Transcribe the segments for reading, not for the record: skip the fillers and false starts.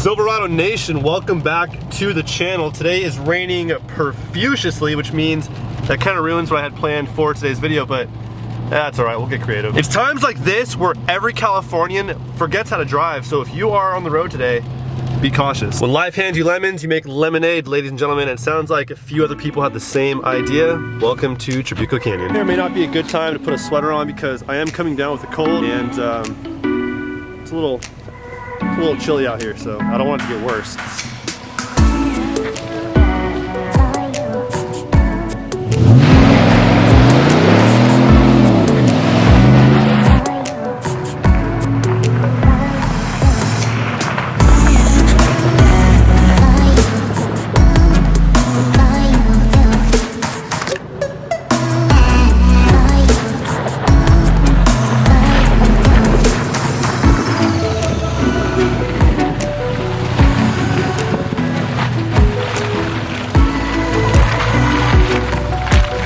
Silverado Nation, welcome back to the channel. Today is raining profusely, which means that kind of ruins what I had planned for today's video, but that's all right, we'll get creative. It's times like this where every Californian forgets how to drive, so if you are on the road today, be cautious. When life hands you lemons, you make lemonade, ladies and gentlemen. It sounds like a few other people have the same idea. Welcome to Trabuco Canyon. There may not be a good time to put a sweater on because I am coming down with a cold and it's a little chilly out here, so I don't want it to get worse.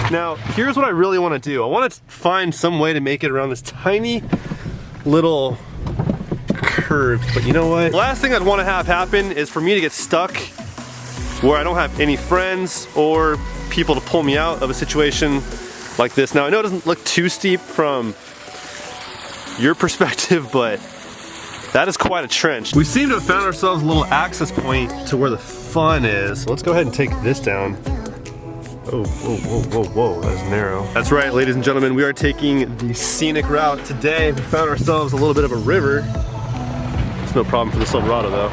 Now, here's what I really want to do. I want to find some way to make it around this tiny little curve, but you know what? The last thing I'd want to have happen is for me to get stuck where I don't have any friends or people to pull me out of a situation like this. Now, I know it doesn't look too steep from your perspective, but that is quite a trench. We seem to have found ourselves a little access point to where the fun is. Let's go ahead and take this down. Oh, whoa, whoa, whoa, whoa, that is narrow. That's right, ladies and gentlemen, we are taking the scenic route today. We found ourselves a little bit of a river. It's no problem for the Silverado though.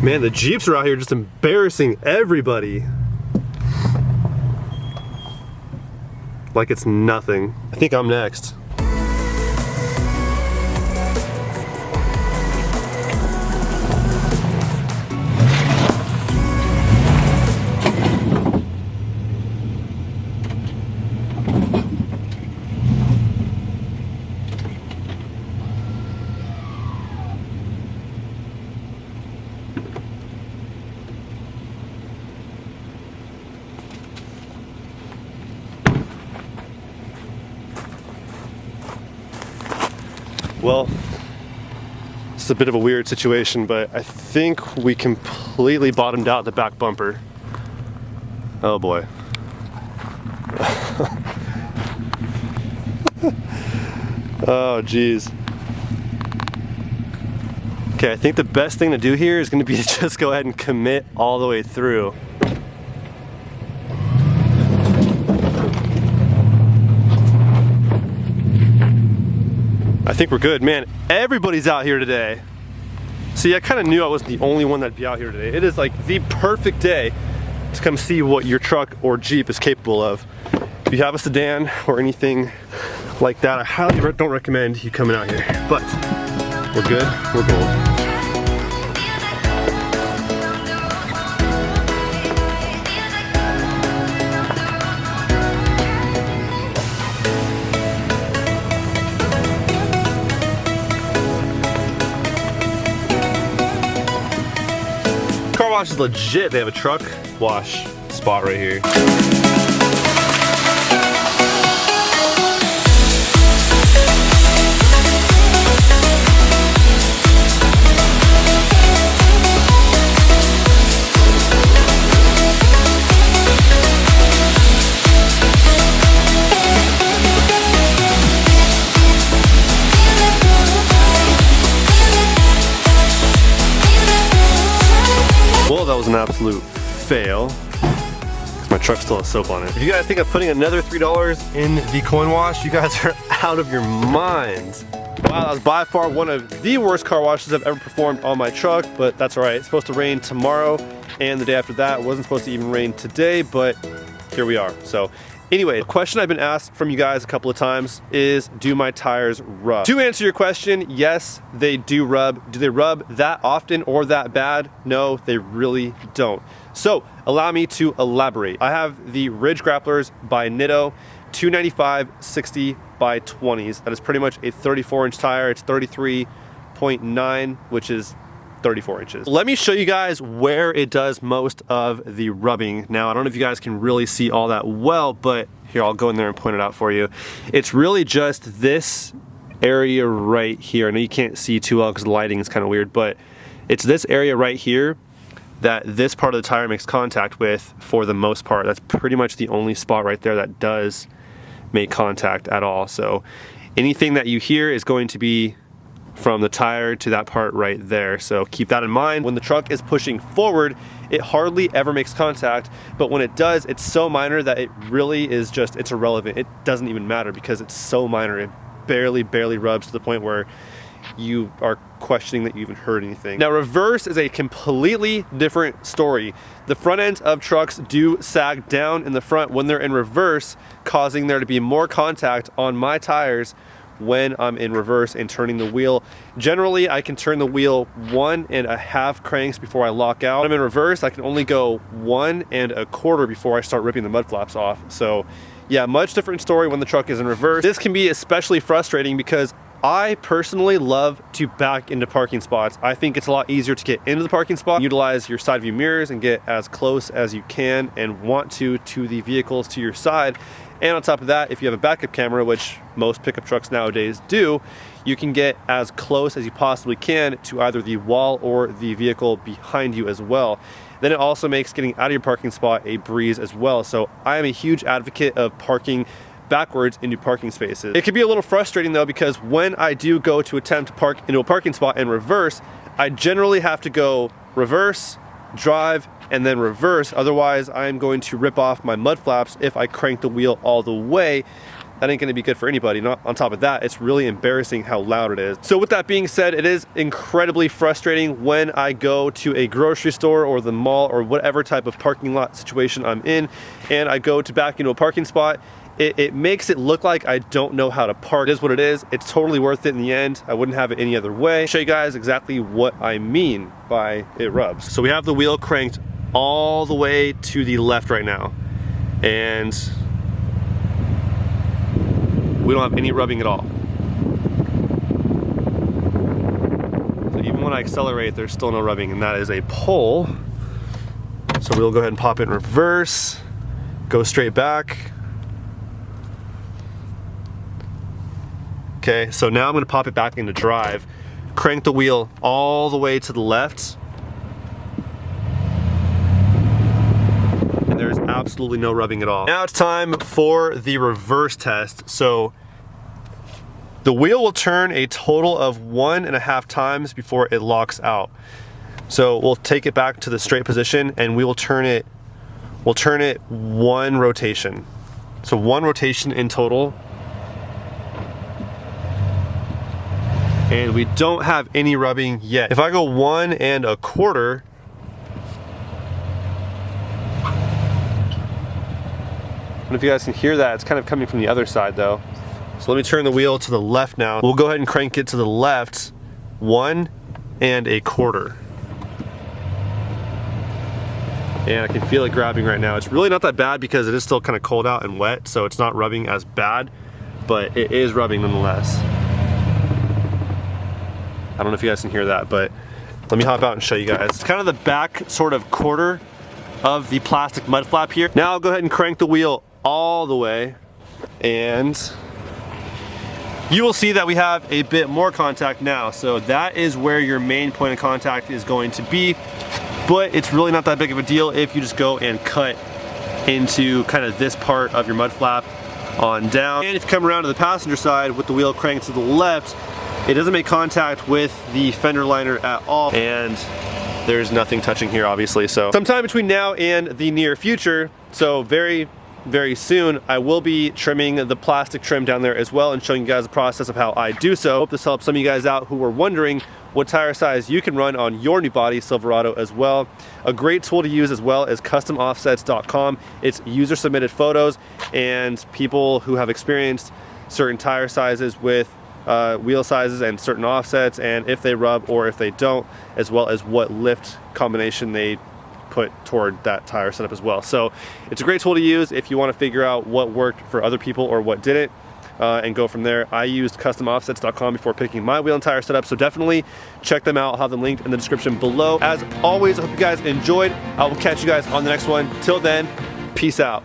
Man, the Jeeps are out here just embarrassing everybody. Like it's nothing. I think I'm next. Well, it's a bit of a weird situation, but I think we completely bottomed out the back bumper. Oh boy. Oh geez. Okay, I think the best thing to do here is going to be to just go ahead and commit all the way through. I think we're good. Man, everybody's out here today. See, I kind of knew I wasn't the only one that'd be out here today. It is like the perfect day to come see what your truck or Jeep is capable of. If you have a sedan or anything like that, I highly don't recommend you coming out here. But we're good, we're gold. Car wash is legit. They have a truck wash spot right here. Well, that was an absolute fail. My truck still has soap on it. If you guys think of putting another $3 in the coin wash, you guys are out of your minds. Wow, that was by far one of the worst car washes I've ever performed on my truck, but that's all right. It's supposed to rain tomorrow and the day after that. It wasn't supposed to even rain today, but here we are. So anyway, a question I've been asked from you guys a couple of times is, do my tires rub? To answer your question, yes, they do rub. Do they rub that often or that bad? No, they really don't. So allow me to elaborate. I have the Ridge Grapplers by Nitto, 295/60 by 20s. That is pretty much a 34-inch tire. It's 33.9, which is 34 inches. Let me show you guys where it does most of the rubbing. Now, I don't know if you guys can really see all that well, but here, I'll go in there and point it out for you. It's really just this area right here. I know you can't see too well because the lighting is kind of weird, but it's this area right here that this part of the tire makes contact with for the most part. That's pretty much the only spot right there that does make contact at all. So anything that you hear is going to be from the tire to that part right there. So keep that in mind. When the truck is pushing forward, it hardly ever makes contact, but when it does, it's so minor that it really is just, it's irrelevant. It doesn't even matter because it's so minor. It barely rubs to the point where you are questioning that you even heard anything. Now, reverse is a completely different story. The front ends of trucks do sag down in the front when they're in reverse, causing there to be more contact on my tires when I'm in reverse and turning the wheel. Generally, I can turn the wheel 1.5 cranks before I lock out. When I'm in reverse, I can only go 1 1/4 before I start ripping the mud flaps off. So yeah, much different story when the truck is in reverse. This can be especially frustrating because I personally love to back into parking spots. I think it's a lot easier to get into the parking spot, utilize your side view mirrors and get as close as you can and want to the vehicles to your side. And on top of that, if you have a backup camera, which most pickup trucks nowadays do, you can get as close as you possibly can to either the wall or the vehicle behind you as well. Then it also makes getting out of your parking spot a breeze as well. So I am a huge advocate of parking backwards into parking spaces. It can be a little frustrating though, because when I do go to attempt to park into a parking spot in reverse, I generally have to go reverse, drive, and then reverse. Otherwise, I'm going to rip off my mud flaps if I crank the wheel all the way. That ain't gonna be good for anybody. Not on top of that, it's really embarrassing how loud it is. So with that being said, it is incredibly frustrating when I go to a grocery store or the mall or whatever type of parking lot situation I'm in, and I go to back into a parking spot. It makes it look like I don't know how to park. It is what it is. It's totally worth it in the end. I wouldn't have it any other way. I'll show you guys exactly what I mean by it rubs. So we have the wheel cranked all the way to the left right now, and we don't have any rubbing at all. So even when I accelerate, there's still no rubbing, and that is a pull. So we'll go ahead and pop it in reverse, go straight back. Okay, so now I'm gonna pop it back into drive, crank the wheel all the way to the left, and there's absolutely no rubbing at all. Now it's time for the reverse test. So the wheel will turn a total of 1.5 times before it locks out. So we'll take it back to the straight position and we'll turn it 1 rotation. So 1 rotation in total. And we don't have any rubbing yet. If I go 1 1/4, I don't know if you guys can hear that. It's kind of coming from the other side though. So let me turn the wheel to the left now. We'll go ahead and crank it to the left 1 1/4. And I can feel it grabbing right now. It's really not that bad because it is still kind of cold out and wet, so it's not rubbing as bad, but it is rubbing nonetheless. I don't know if you guys can hear that, but let me hop out and show you guys. It's kind of the back sort of quarter of the plastic mud flap here. Now I'll go ahead and crank the wheel all the way, and you will see that we have a bit more contact now. So that is where your main point of contact is going to be, but it's really not that big of a deal if you just go and cut into kind of this part of your mud flap on down. And if you come around to the passenger side with the wheel cranked to the left, it doesn't make contact with the fender liner at all, and there's nothing touching here obviously. So sometime between now and the near future, so very soon, I will be trimming the plastic trim down there as well and showing you guys the process of how I do so. Hope this helps some of you guys out who were wondering what tire size you can run on your new body Silverado as well. A great tool to use as well is customoffsets.com. It's user submitted photos and people who have experienced certain tire sizes with wheel sizes and certain offsets, and if they rub or if they don't, as well as what lift combination they put toward that tire setup as well. So it's a great tool to use if you want to figure out what worked for other people or what didn't, and go from there. I used customoffsets.com before picking my wheel and tire setup, so definitely check them out. I'll have them linked in the description below. As always, I hope you guys enjoyed. I will catch you guys on the next one. Till then, peace out.